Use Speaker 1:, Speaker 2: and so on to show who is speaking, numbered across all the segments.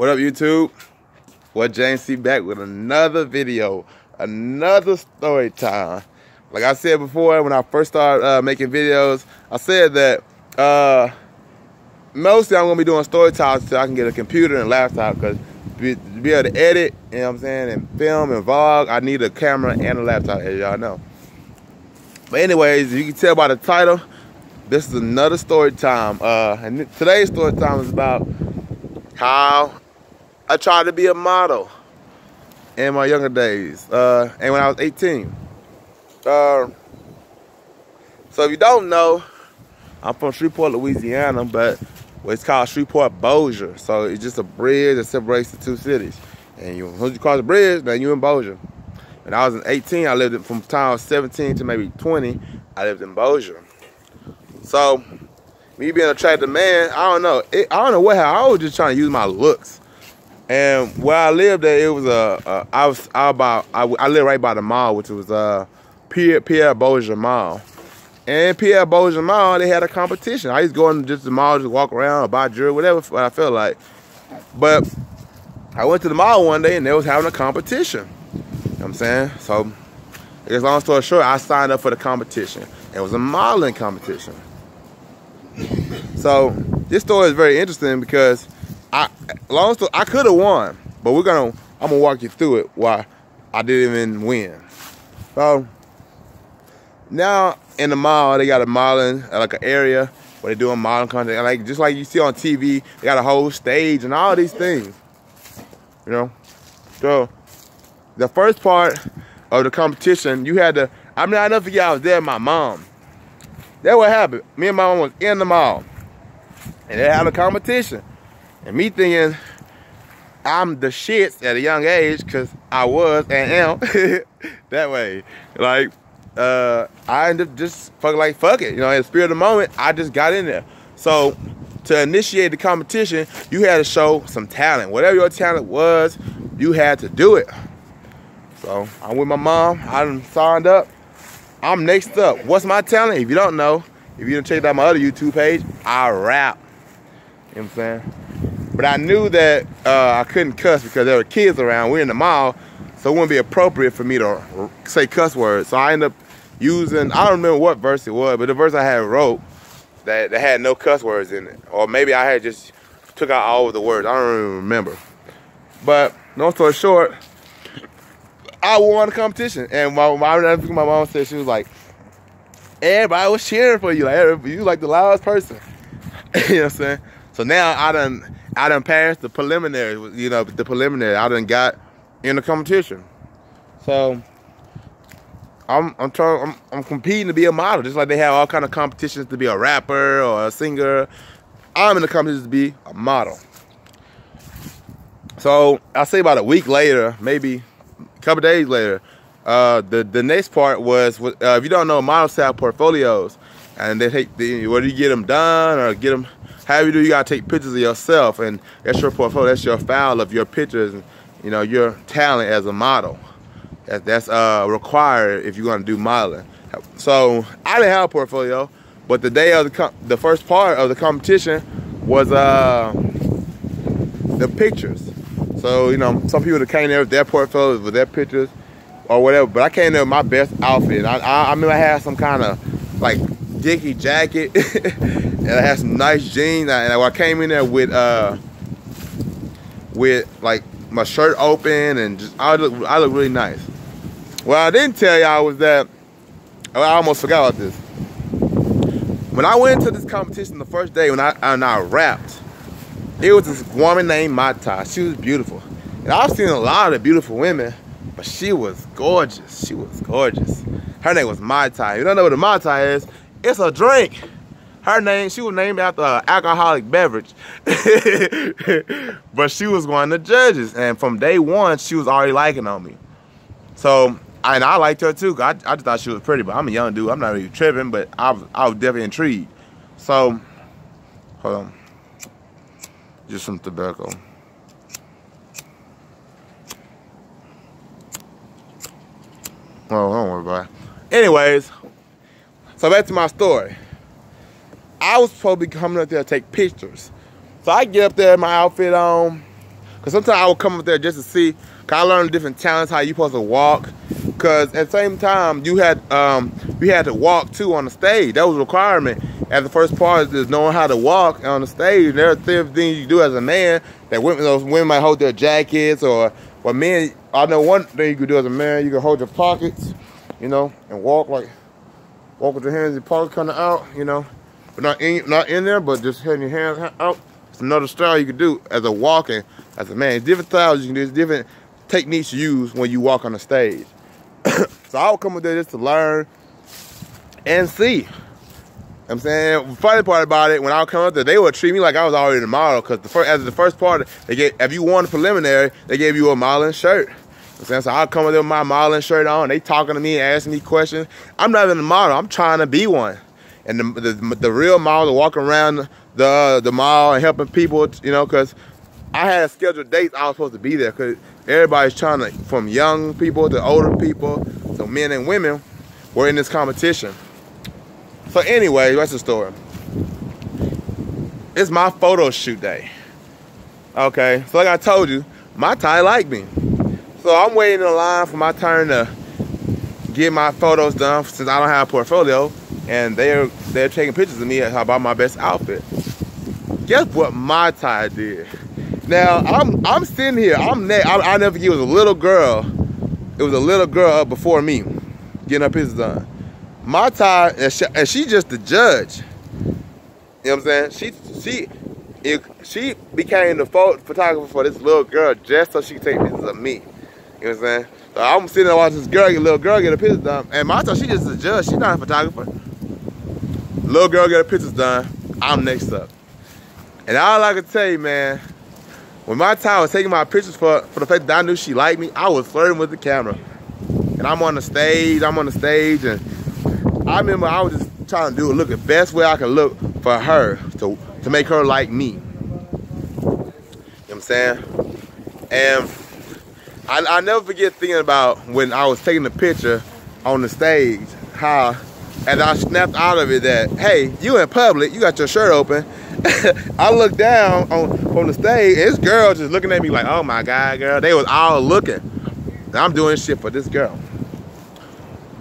Speaker 1: What up, YouTube? Well, James C back with another video, another story time. Like I said before, when I first started making videos, I said that mostly I'm gonna be doing story times so I can get a computer and laptop, because to be able to edit, you know what I'm saying, and film and vlog, I need a camera and a laptop, as y'all know. But anyways, you can tell by the title, this is another story time. And today's story time is about how I tried to be a model in my younger days, and when I was 18. So if you don't know, I'm from Shreveport, Louisiana, but it's called Shreveport-Bossier. So it's just a bridge that separates the two cities. And once you cross the bridge, then you're in Bossier. When I was 18, I lived from the time I was 17 to maybe 20, I lived in Bossier. So me being an attractive man, I don't know. I don't know what happened. I was just trying to use my looks. And where I lived at, it was I lived right by the mall, which was Pierre Bossier Mall. And Pierre Bossier Mall, they had a competition. I used to go in just the mall, just walk around or buy jewelry, whatever I felt like. But I went to the mall one day and they was having a competition. You know what I'm saying? So, I guess long story short, I signed up for the competition. It was a modeling competition. So this story is very interesting because I could have won, but I'm gonna walk you through it why I didn't even win. So now in the mall, they got a modeling, like an area where they're doing modeling content, like just like you see on TV. They got a whole stage and all these things, you know. So the first part of the competition, you had to. I mean, I never forget I was there with my mom. That's what happened. Me and my mom was in the mall, and they had a competition. And me thinking I'm the shits at a young age, because I was and am that way. Like, I ended up just fuck it. You know, in the spirit of the moment, I just got in there. So to initiate the competition, you had to show some talent. Whatever your talent was, you had to do it. So I'm with my mom. I done signed up. I'm next up. What's my talent? If you don't know, if you didn't check out my other YouTube page, I rap. You know what I'm saying? But I knew that I couldn't cuss because there were kids around. We're in the mall, so it wouldn't be appropriate for me to say cuss words. So I ended up using, I don't remember what verse it was, but the verse I had wrote that had no cuss words in it. Or maybe I had just took out all of the words. I don't even remember. But long story short, I won the competition. And my mom said, she was like, everybody was cheering for you. Like, you like the loudest person. You know what I'm saying? So now I done passed the preliminary, you know, the preliminary. I done got in the competition. So I'm competing to be a model, just like they have all kind of competitions to be a rapper or a singer. I'm in the competition to be a model. So I'll say about a week later, maybe a couple days later, the next part was, if you don't know, models have portfolios, and they take whether you get them done or get them. However you do, you gotta take pictures of yourself, and that's your portfolio. That's your file of your pictures, and you know your talent as a model. That's required if you're gonna do modeling. So I didn't have a portfolio, but the day of the first part of the competition was the pictures. So you know, some people that came there with their portfolios with their pictures or whatever, but I came there with my best outfit. I remember I had some kind of like Dickie jacket. And I had some nice jeans, and I came in there with like my shirt open, and just I look really nice. What I didn't tell y'all was that I almost forgot about this. When I went into this competition the first day, when I rapped, it was this woman named Mata. She was beautiful, and I've seen a lot of beautiful women, but she was gorgeous. She was gorgeous. Her name was Mata. You don't know what a Mata is? It's a drink. She was named after an alcoholic beverage. But she was one of the judges. And from day one, she was already liking on me. So, and I liked her too. I just thought she was pretty, but I'm a young dude. I'm not really tripping, but I was definitely intrigued. So, hold on. Just some tobacco. Oh, don't worry about it. Anyways, so back to my story. I was supposed to be coming up there to take pictures. So I get up there, my outfit on, Because sometimes I would come up there just to see, cause I learned different talents, how you supposed to walk. Cause at the same time, you had to walk too on the stage. That was a requirement. At the first part is knowing how to walk on the stage. There are things you do as a man that women might hold their jackets, or men, I know one thing you could do as a man, you can hold your pockets, you know, and walk with your hands in your pockets kind of out, you know, but not in there, but just having your hands out. It's another style you could do as a walking as a man. It's different styles you can do. It's different techniques you use when you walk on the stage. So I would come up there just to learn and see. You know what I'm saying, the funny part about it, when I would come up there, they would treat me like I was already the model, because after the first part, if you won the preliminary, they gave you a modeling shirt. You know what I'm saying? So I'll come up there with my modeling shirt on, they talking to me, asking me questions. I'm not even a model, I'm trying to be one. And the real model walking around the mall and helping people, you know, because I had scheduled dates I was supposed to be there, because everybody's trying to, from young people to older people, so men and women were in this competition. So anyway, that's the story. It's my photo shoot day. Okay, so like I told you, my Ty liked me. So I'm waiting in line for my turn to get my photos done, since I don't have a portfolio, and they're taking pictures of me about my best outfit. Guess what my Ty did? Now I'm sitting here. I never forget. It was a little girl. It was a little girl up before me, getting her pictures done. My Ty, and she just the judge. You know what I'm saying? She became the photographer for this little girl just so she could take pictures of me. You know what I'm saying? So I'm sitting there watching this little girl get her pictures done, and my Ty, she just the judge. She's not a photographer. Little girl get her pictures done. I'm next up. And all I can tell you, man, when my Ty was taking my pictures for the fact that I knew she liked me, I was flirting with the camera. And I'm on the stage, and I remember I was just trying to look the best way I could look for her, to make her like me. You know what I'm saying? And I never forget thinking about when I was taking the picture on the stage, how, as I snapped out of it that, hey, you in public, you got your shirt open. I looked down from the stage, and this girl just looking at me like, oh my God, girl. They was all looking. And I'm doing shit for this girl.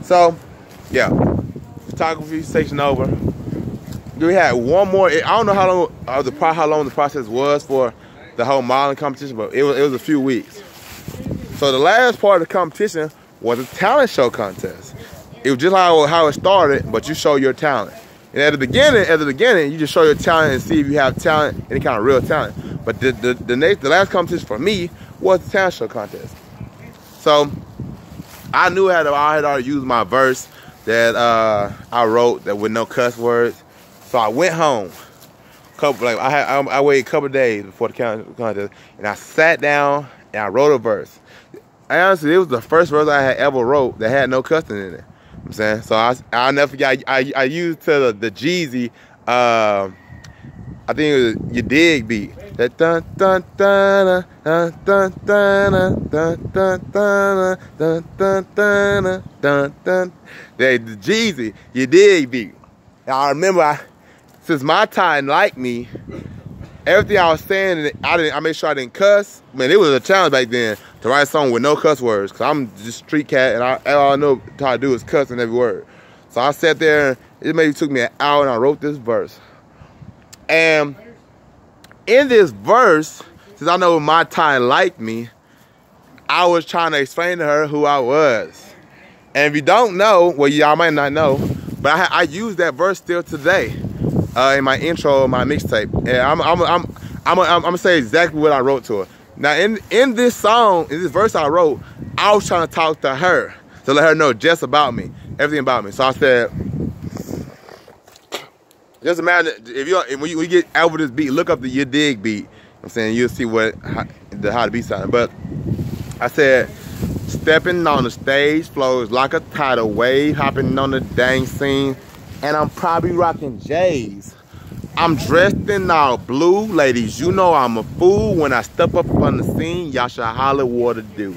Speaker 1: So, yeah, photography section over. We had one more. I don't know how long the process was for the whole modeling competition, but it was a few weeks. So the last part of the competition was a talent show contest. It was just how it started, but you show your talent. And at the beginning, you just show your talent and see if you have talent, any kind of real talent. But the last competition for me was the talent show contest. So I knew I had already used my verse that I wrote that with no cuss words. So I went home. I waited a couple days before the contest, and I sat down and I wrote a verse. And honestly, it was the first verse I had ever wrote that had no cussing in it. I'm saying, so I'll never forget. I used to the Jeezy, I think it was You Dig beat. That dun dun dun dun dun dun dun dun dun dun dun dun dun dun. The Jeezy You Dig beat. And I remember, since my time liked me, everything I was saying, I made sure I didn't cuss. Man, it was a challenge back then to write a song with no cuss words, because I'm just street cat, and all I know how to do is cuss in every word. So I sat there, it maybe took me an hour, and I wrote this verse. And in this verse, since I know my time liked me, I was trying to explain to her who I was. And if you don't know, well, y'all might not know, but I use that verse still today in my intro, my mixtape. And I'm gonna say exactly what I wrote to her. Now, in this song, in this verse I wrote, I was trying to talk to her to let her know just about me, everything about me. So I said, just imagine when you get out with this beat, look up the You Dig beat. I'm saying you'll see how the beat sounded. But I said, stepping on the stage flows like a tidal wave, hopping on the dang scene, and I'm probably rocking J's. I'm dressed in all blue, ladies, you know I'm a fool. When I step up on the scene, y'all should holler what to do.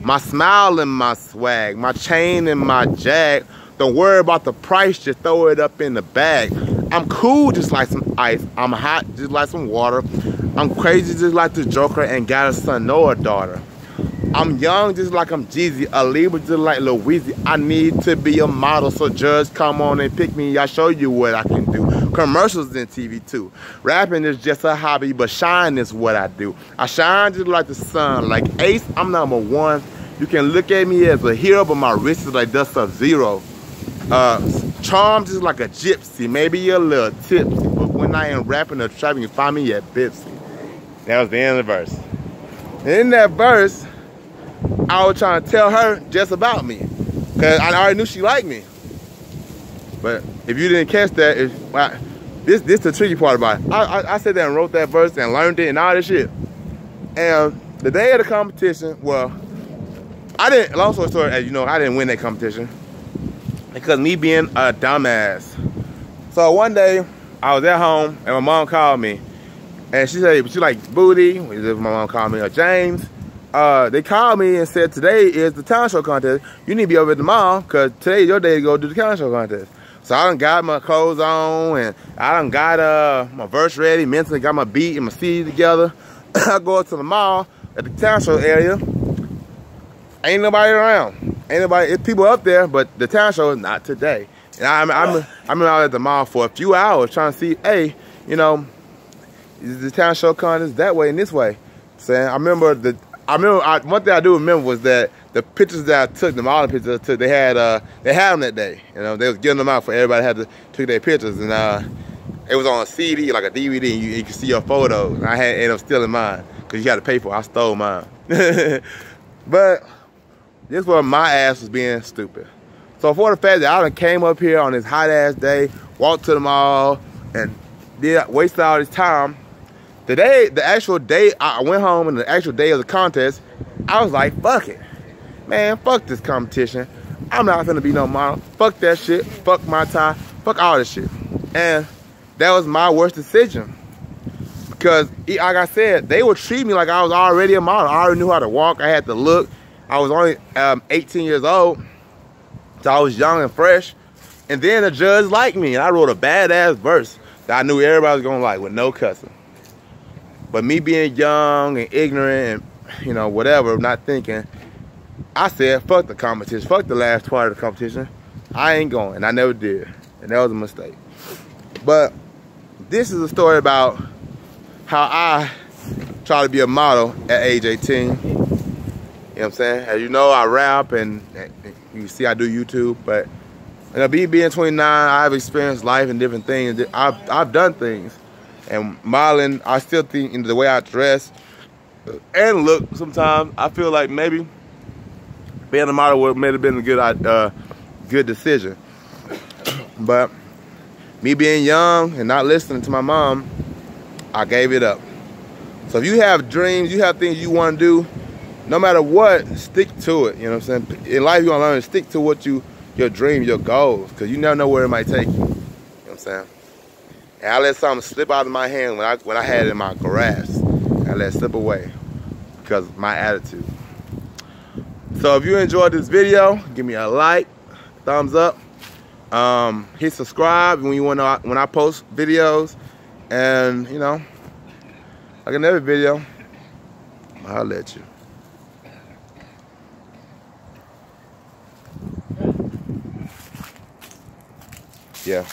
Speaker 1: My smile and my swag, my chain and my jag. Don't worry about the price, just throw it up in the bag. I'm cool just like some ice, I'm hot just like some water. I'm crazy just like the Joker and got a son nor a daughter. I'm young just like I'm Jeezy, a Libra just like Lil Weezy. I need to be a model, so judge come on and pick me. I'll show you what I can do. Commercials in TV too. Rapping is just a hobby, but shine is what I do. I shine just like the sun, like Ace, I'm #1. You can look at me as a hero, but my wrist is like the Sub-Zero. Charm just like a gypsy, maybe you're a little tipsy, but when I am rapping or trapping, you find me at Bipsy. That was the end of the verse. And in that verse, I was trying to tell her just about me, because I already knew she liked me. But if you didn't catch that, this the tricky part about it. I sat there and wrote that verse and learned it and all this shit. And the day of the competition, well, I didn't, long story short, as you know, I didn't win that competition because me being a dumbass. So one day, I was at home and my mom called me. And she said, she like, Booty, my mom called me, or James. They called me and said, today is the talent show contest. You need to be over at the mall because today's your day to go do the talent show contest. So I done got my clothes on and I done got my verse ready, mentally got my beat and my CD together. I go up to the mall at the talent show area. Ain't nobody around. Ain't nobody, it's people up there, but the talent show is not today. And I'm out at the mall for a few hours trying to see, hey, you know, is the talent show contest that way and this way. Saying, one thing I do remember was that the pictures that I took, the modeling pictures I took, they had them that day. You know, they was giving them out for everybody had to take their pictures, and it was on a CD, like a DVD, and you could see your photos. And I ended up stealing mine because you had to pay for it. I stole mine. But this was my ass was being stupid. So for the fact that I done came up here on this hot ass day, walked to the mall, and wasted all this time. Today, the actual day I went home and the actual day of the contest, I was like, fuck it. Man, fuck this competition. I'm not gonna be no model. Fuck that shit. Fuck my tie. Fuck all this shit. And that was my worst decision. Because, like I said, they would treat me like I was already a model. I already knew how to walk. I had to look. I was only 18 years old. So I was young and fresh. And then the judge liked me. And I wrote a badass verse that I knew everybody was gonna like with no cussing. But me being young and ignorant and, you know, whatever, not thinking, I said, fuck the competition. Fuck the last part of the competition. I ain't going. And I never did. And that was a mistake. But this is a story about how I tried to be a model at age 18. You know what I'm saying? As you know, I rap and you see I do YouTube. But you know, being 29, I've experienced life and different things. I've done things. And modeling, I still think in the way I dress and look, sometimes I feel like maybe being a model may have been a good decision. But me being young and not listening to my mom, I gave it up. So if you have dreams, you have things you want to do, no matter what, stick to it. You know what I'm saying? In life, you're going to learn to stick to what your dreams, your goals, because you never know where it might take you. You know what I'm saying? And I let something slip out of my hand when I had it in my grasp. I let it slip away because of my attitude. So if you enjoyed this video, give me a like, thumbs up, hit subscribe when you want to when I post videos, and you know, like another video, I'll let you. Yeah.